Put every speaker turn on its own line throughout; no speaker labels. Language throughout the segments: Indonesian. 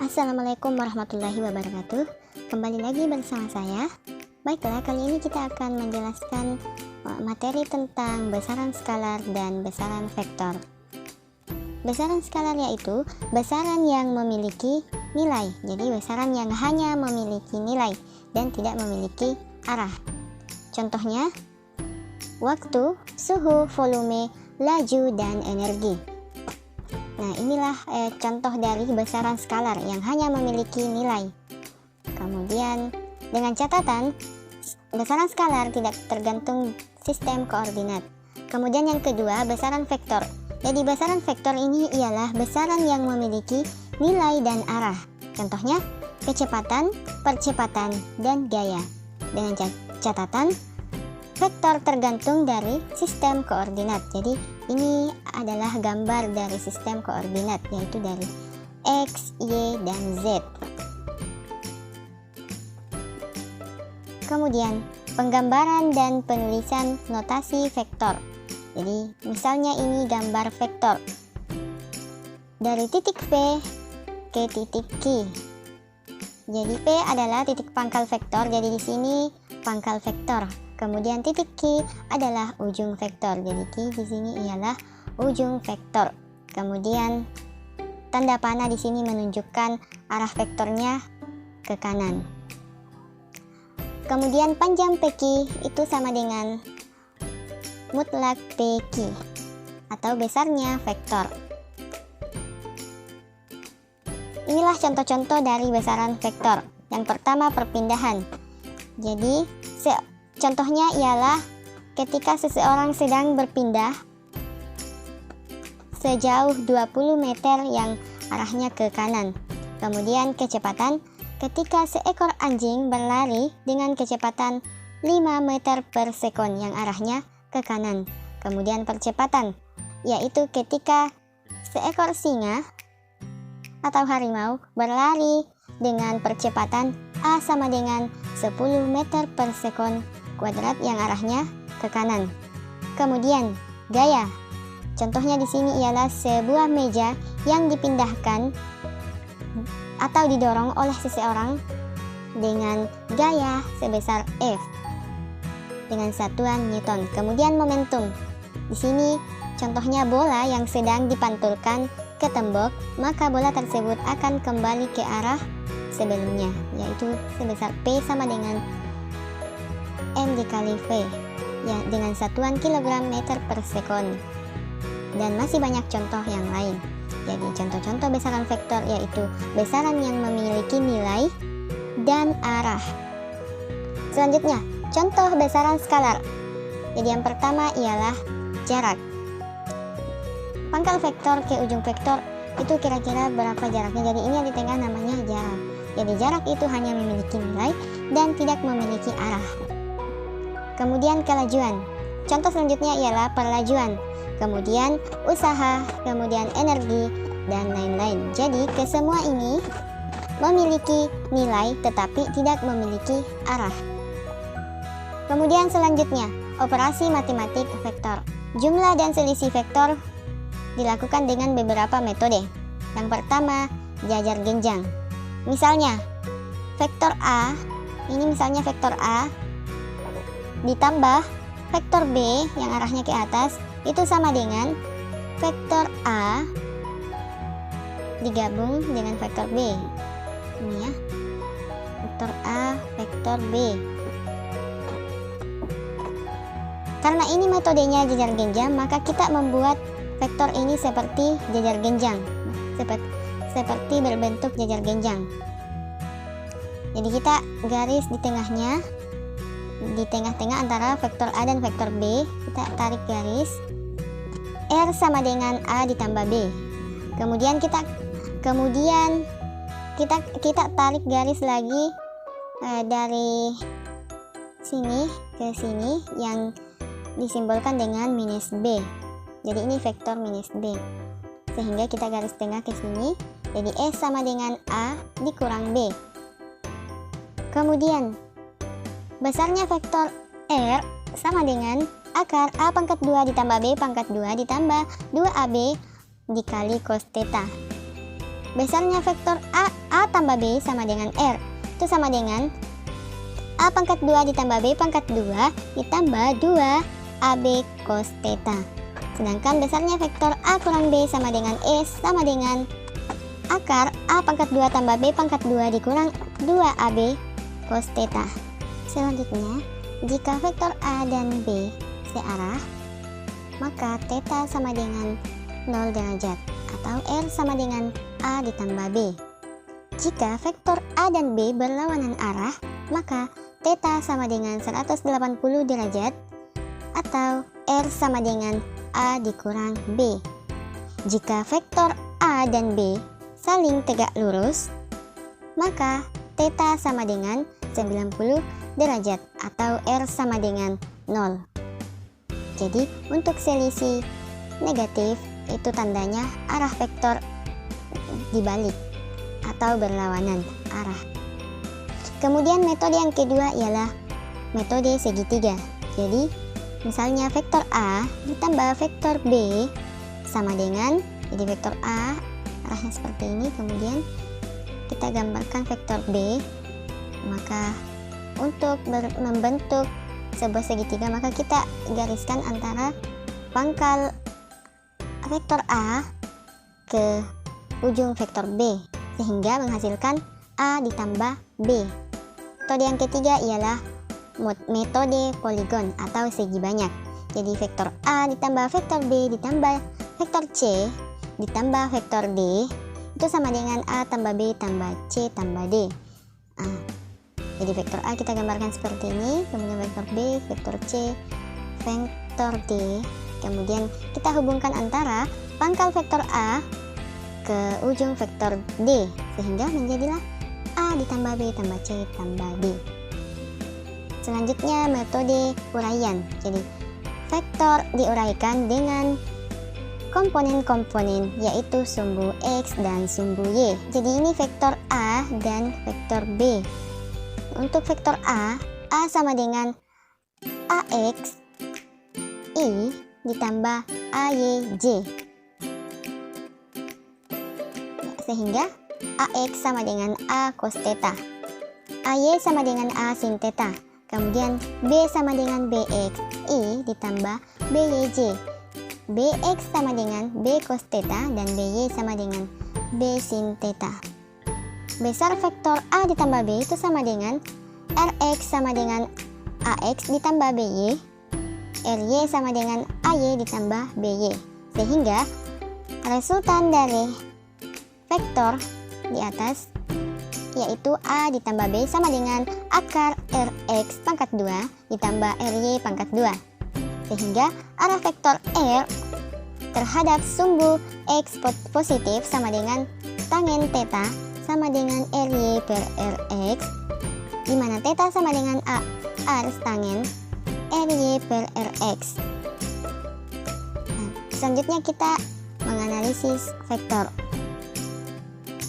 Assalamualaikum warahmatullahi wabarakatuh. Kembali lagi bersama saya. Baiklah, kali ini kita akan menjelaskan materi tentang besaran skalar dan besaran vektor. Besaran skalar yaitu besaran yang memiliki nilai. Jadi besaran yang hanya memiliki nilai dan tidak memiliki arah. Contohnya, waktu, suhu, volume, laju, dan energi. Nah, inilah contoh dari besaran skalar yang hanya memiliki nilai. Kemudian, dengan catatan, besaran skalar tidak tergantung sistem koordinat. Kemudian yang kedua, besaran vektor. Jadi besaran vektor ini ialah besaran yang memiliki nilai dan arah. Contohnya, kecepatan, percepatan, dan gaya. Dengan catatan, vektor tergantung dari sistem koordinat. Jadi ini adalah gambar dari sistem koordinat, yaitu dari X, Y, dan Z. Kemudian penggambaran dan penulisan notasi vektor. Jadi misalnya ini gambar vektor dari titik P ke titik Q. Jadi P adalah titik pangkal vektor, jadi di sini pangkal vektor. Kemudian titik Q adalah ujung vektor. Jadi Q di sini ialah ujung vektor. Kemudian tanda panah di sini menunjukkan arah vektornya ke kanan. Kemudian panjang PQ itu sama dengan mutlak PQ atau besarnya vektor. Inilah contoh-contoh dari besaran vektor. Yang pertama, perpindahan. Jadi contohnya ialah ketika seseorang sedang berpindah sejauh 20 meter yang arahnya ke kanan. Kemudian kecepatan, ketika seekor anjing berlari dengan kecepatan 5 meter per sekon yang arahnya ke kanan. Kemudian percepatan, yaitu ketika seekor singa atau harimau berlari dengan percepatan A sama dengan 10 meter per sekon kuadrat yang arahnya ke kanan. Kemudian gaya. Contohnya di sini ialah sebuah meja yang dipindahkan atau didorong oleh seseorang dengan gaya sebesar F dengan satuan Newton. Kemudian momentum. Di sini contohnya bola yang sedang dipantulkan ke tembok, maka bola tersebut akan kembali ke arah sebelumnya, yaitu sebesar P sama dengan M dikali V ya, dengan satuan kilogram meter per sekon. Dan masih banyak contoh yang lain. Jadi contoh-contoh besaran vektor yaitu besaran yang memiliki nilai dan arah. Selanjutnya, contoh besaran skalar. Jadi yang pertama ialah jarak. Pangkal vektor ke ujung vektor itu kira-kira berapa jaraknya. Jadi ini yang di tengah namanya jarak. Jadi jarak itu hanya memiliki nilai dan tidak memiliki arah. Kemudian kelajuan. Contoh selanjutnya ialah perlajuan. Kemudian usaha, kemudian energi, dan lain-lain. Jadi kesemua ini memiliki nilai tetapi tidak memiliki arah. Kemudian selanjutnya, operasi matematik vektor. Jumlah dan selisih vektor dilakukan dengan beberapa metode. Yang pertama, jajar genjang. Misalnya, vektor A, ini misalnya vektor A ditambah vektor B yang arahnya ke atas, itu sama dengan vektor A digabung dengan vektor B. Ini ya, vektor A, vektor B. Karena ini metodenya jajar genjang, maka kita membuat vektor ini seperti jajar genjang, seperti berbentuk jajar genjang. Jadi kita garis di tengahnya, di tengah-tengah antara vektor A dan vektor B, kita tarik garis. R sama dengan A ditambah B. Kemudian kita tarik garis lagi dari sini ke sini yang disimbolkan dengan minus B. Jadi ini vektor minus B. Sehingga kita garis tengah ke sini. Jadi S sama dengan A dikurang B. Kemudian besarnya vektor R sama dengan akar A pangkat 2 ditambah B pangkat 2 ditambah 2AB dikali cos theta. Besarnya vektor A A tambah B sama dengan R. Itu sama dengan A pangkat 2 ditambah B pangkat 2 ditambah 2 AB cos theta. Sedangkan besarnya vektor A kurang B sama dengan E sama dengan akar A pangkat 2 tambah B pangkat 2 dikurang 2 AB cos theta. Selanjutnya, jika vektor A dan B searah, maka theta sama dengan 0 derajat atau R sama dengan A ditambah B. Jika vektor A dan B berlawanan arah, maka theta sama dengan 180 derajat atau R sama dengan A dikurang B. Jika vektor A dan B saling tegak lurus, maka theta sama dengan 90 derajat atau R sama dengan 0. Jadi untuk selisih negatif itu tandanya arah vektor dibalik atau berlawanan arah. Kemudian metode yang kedua ialah metode segitiga. Jadi misalnya vektor A ditambah vektor B sama dengan, jadi vektor A arahnya seperti ini, kemudian kita gambarkan vektor B. Maka untuk membentuk sebuah segitiga, maka kita gariskan antara pangkal vektor A ke ujung vektor B sehingga menghasilkan A ditambah B. Metode yang ketiga ialah metode poligon atau segi banyak. Jadi vektor A ditambah vektor B ditambah vektor C ditambah vektor D itu sama dengan A tambah B tambah C tambah D. Jadi vektor A kita gambarkan seperti ini, kemudian vektor B, vektor C, vektor D. Kemudian kita hubungkan antara pangkal vektor A ke ujung vektor D sehingga menjadilah A ditambah B tambah C tambah D. Selanjutnya metode uraian. Jadi vektor diuraikan dengan komponen-komponen yaitu sumbu X dan sumbu Y. Jadi ini vektor A dan vektor B. Untuk vektor A sama dengan AX I ditambah AYJ. Sehingga AX sama dengan A cos theta, AY sama dengan A sin theta, kemudian B sama dengan BX I ditambah BYJ, BX sama dengan B cos theta dan BY sama dengan B sin theta. Besar vektor A ditambah B itu sama dengan RX sama dengan AX ditambah BY, RY sama dengan AY ditambah BY. Sehingga resultan dari vektor di atas yaitu A ditambah B sama dengan akar RX pangkat 2 ditambah RY pangkat 2. Sehingga arah vektor R terhadap sumbu X positif sama dengan tangen theta sama dengan RY per RX, di mana theta sama dengan R tangen RY per RX. Selanjutnya kita menganalisis vektor.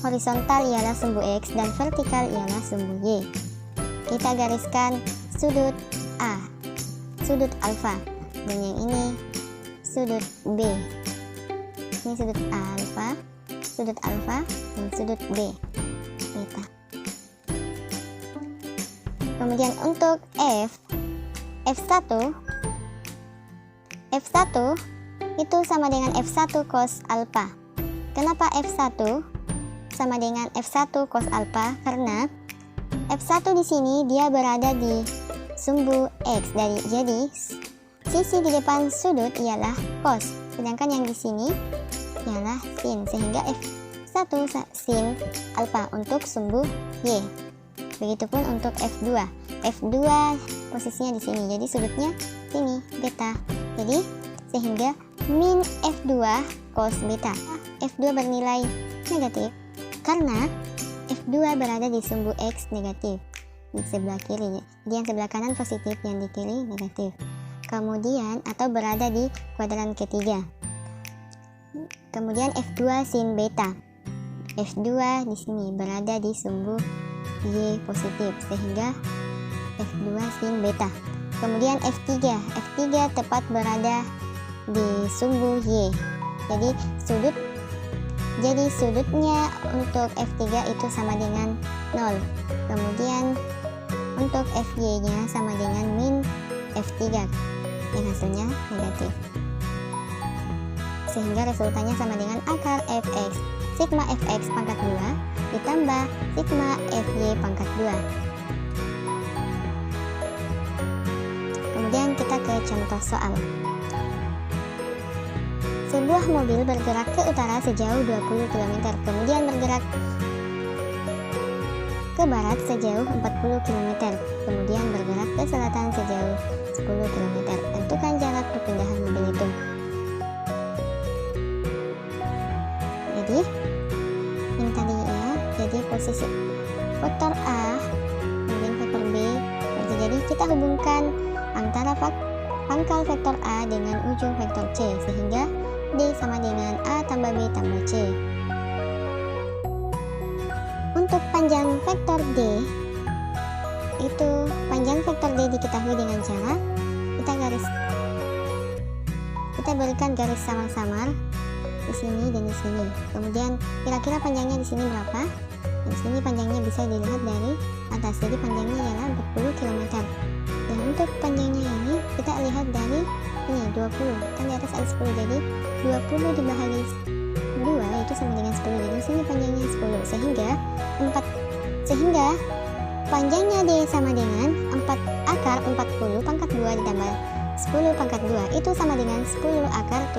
Horizontal ialah sumbu X dan vertikal ialah sumbu Y. Kita gariskan sudut A, sudut alfa, dan yang ini sudut B. Ini sudut alfa, dan sudut B, beta. Kemudian untuk F1 itu sama dengan F1 cos alpha. Kenapa F1 sama dengan F1 cos alpha? Karena F1 di sini dia berada di sumbu X, jadi sisi di depan sudut ialah cos, sedangkan yang di sini ialah sin, sehingga F1 sin alpha untuk sumbu Y. Begitupun untuk F2. F2 posisinya di sini, jadi sudutnya sini beta. Jadi sehingga min F2 cos beta. F2 bernilai negatif karena F2 berada di sumbu X negatif di sebelah kiri. Jadi yang sebelah kanan positif, yang di kiri negatif. Kemudian atau berada di kuadran ketiga. Kemudian F2 sin beta. F2 di sini berada di sumbu Y positif sehingga F2 sin beta. Kemudian F3 tepat berada di sumbu Y. Jadi sudut Jadi sudutnya untuk F3 itu sama dengan 0. Kemudian untuk FY-nya sama dengan min F3 yang hasilnya negatif. Sehingga resultannya sama dengan akar Fx. Sigma Fx pangkat 2 ditambah sigma Fy pangkat 2. Kemudian kita ke contoh soal. Sebuah mobil bergerak ke utara sejauh 20 km, kemudian bergerak ke barat sejauh 40 km, kemudian bergerak ke selatan sejauh 10 km. Tentukan jarak perpindahan mobil itu. Jadi, ini tadi ya, jadi posisi vektor A, kemudian vektor B. Jadi kita hubungkan antara pangkal vektor A dengan ujung vektor C, sehingga D sama dengan A tambah B tambah C. Untuk panjang vektor D, itu panjang vektor D diketahui dengan cara kita berikan garis samar-samar di sini dan di sini. Kemudian kira-kira panjangnya di sini berapa? Di sini panjangnya bisa dilihat dari atas. Jadi panjangnya ialah 20 km. Dan untuk panjangnya ini kita lihat dari ini 20, kan di atas ada 10, jadi 20 dibagi 2 itu sama dengan 10. Jadi sini panjangnya 10, sehingga panjangnya D sama dengan 4 akar 40 pangkat 2 ditambah 10 pangkat 2 itu sama dengan 10 akar 7.